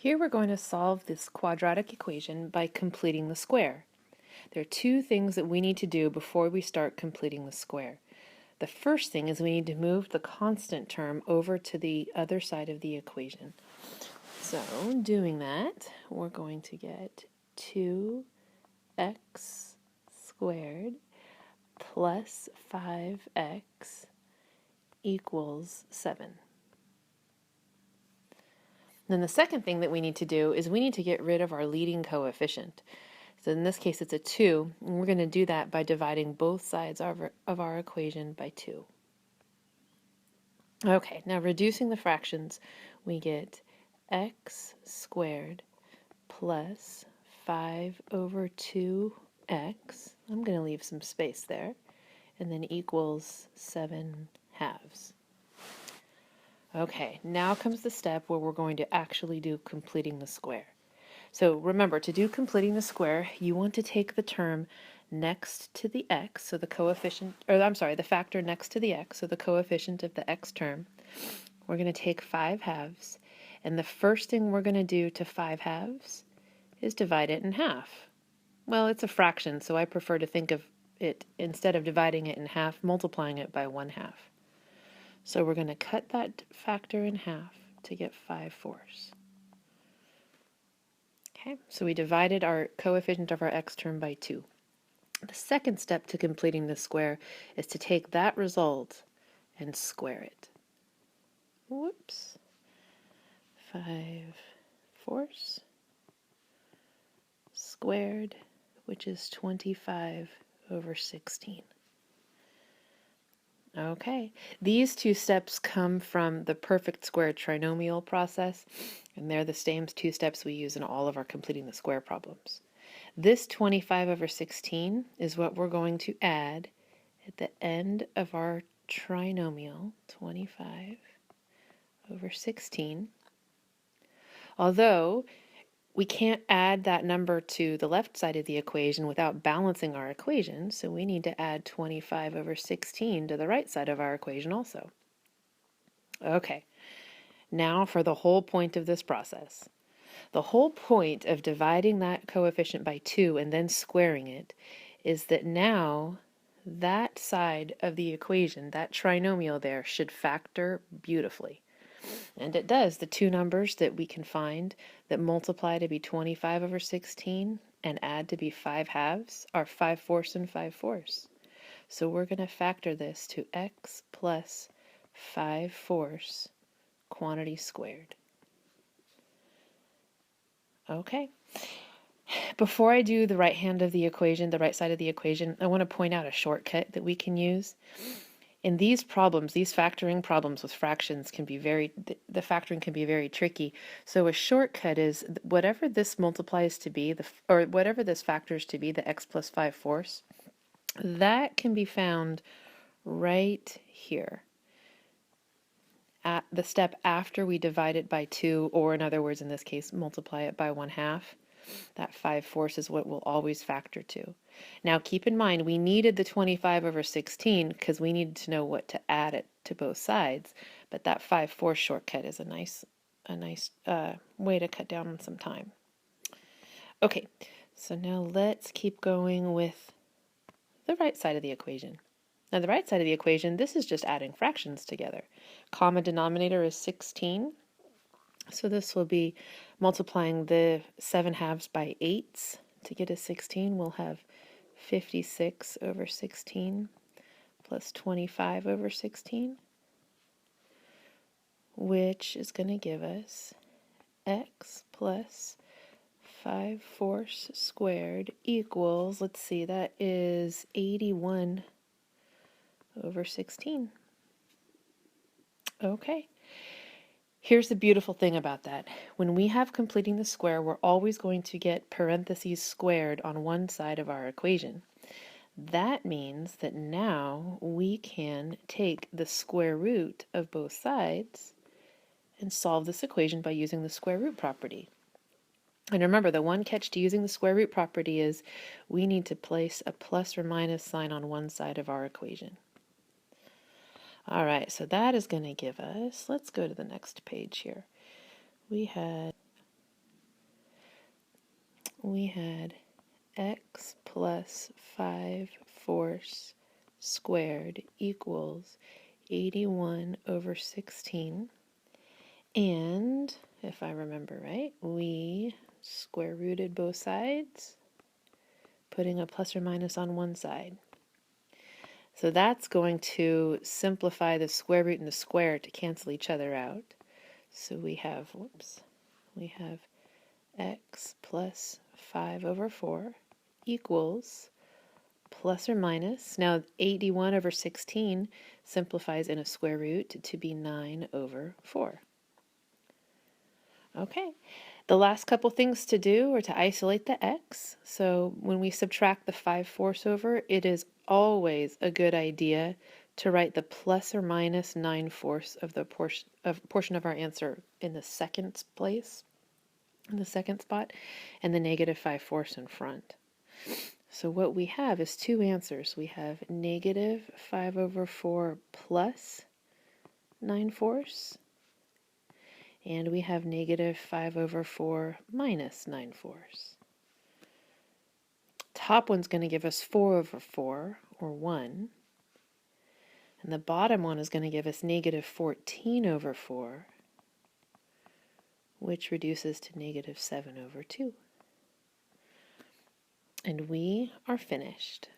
Here we're going to solve this quadratic equation by completing the square. There are two things that we need to do before we start completing the square. The first thing is we need to move the constant term over to the other side of the equation. So doing that, we're going to get 2x squared plus 5x equals 7. Then the second thing that we need to do is we need to get rid of our leading coefficient. So in this case it's a 2, and we're going to do that by dividing both sides of our equation by 2. Okay, now reducing the fractions, we get x squared plus 5 over 2x, I'm going to leave some space there, and then equals 7 halves. Okay, now comes the step where we're going to actually do completing the square. So remember, to do completing the square, you want to take the term next to the x, so the coefficient, or I'm sorry, the factor next to the x, so the coefficient of the x term. We're going to take 5 halves, and the first thing we're going to do to 5 halves is divide it in half. Well, it's a fraction, so I prefer to think of it, instead of dividing it in half, multiplying it by 1/2. So we're going to cut that factor in half to get 5/4. Okay, so we divided our coefficient of our x term by 2. The second step to completing the square is to take that result and square it. Whoops. 5/4 squared, which is 25 over 16. Okay, these two steps come from the perfect square trinomial process, and they're the same two steps we use in all of our completing the square problems. This 25 over 16 is what we're going to add at the end of our trinomial, 25 over 16. Although we can't add that number to the left side of the equation without balancing our equation, so we need to add 25 over 16 to the right side of our equation also. Okay, now for the whole point of this process. The whole point of dividing that coefficient by 2 and then squaring it is that now that side of the equation, that trinomial there, should factor beautifully. And it does. The two numbers that we can find that multiply to be 25 over 16 and add to be 5 halves are 5/4 and 5/4. So we're going to factor this to x plus 5/4 quantity squared. Okay. Before I do the right hand of the equation, the right side of the equation, I want to point out a shortcut that we can use. In these problems, these factoring problems with fractions can be the factoring can be very tricky. So a shortcut is whatever this multiplies to be, or whatever this factors to be, the x plus 5/4, that can be found right here at the step after we divide it by 2, or in other words, in this case, multiply it by 1/2. That 5/4 is what we'll always factor to. Now keep in mind, we needed the 25 over 16 because we needed to know what to add it to both sides, but that 5/4 shortcut is a nice way to cut down on some time. Okay, so now let's keep going with the right side of the equation. Now the right side of the equation, this is just adding fractions together. Common denominator is 16. So this will be multiplying the 7 halves by 8s to get a 16. We'll have 56 over 16 plus 25 over 16, which is going to give us x plus 5/4 squared equals, let's see, that is 81 over 16. Okay. Here's the beautiful thing about that. When we have completing the square, we're always going to get parentheses squared on one side of our equation. That means that now we can take the square root of both sides and solve this equation by using the square root property. And remember, the one catch to using the square root property is we need to place a plus or minus sign on one side of our equation. All right, so that is going to give us, let's go to the next page here. We had we had x plus 5 fourths squared equals 81 over 16. And if I remember right, we square rooted both sides, putting a plus or minus on one side. So that's going to simplify the square root and the square to cancel each other out. So we have, we have x plus 5 over 4 equals plus or minus. Now 81 over 16 simplifies in a square root to be 9 over 4. Okay, the last couple things to do are to isolate the x. So when we subtract the 5 fourths over, it is always a good idea to write the plus or minus 9 fourths of the portion of our answer in the second place, in the second spot, and the negative 5 fourths in front. So what we have is two answers. We have negative 5 over 4 plus 9 fourths, and we have negative 5 over 4 minus 9 fourths. Top one's going to give us 4 over 4, or 1, and the bottom one is going to give us negative 14 over 4, which reduces to negative 7 over 2. And we are finished.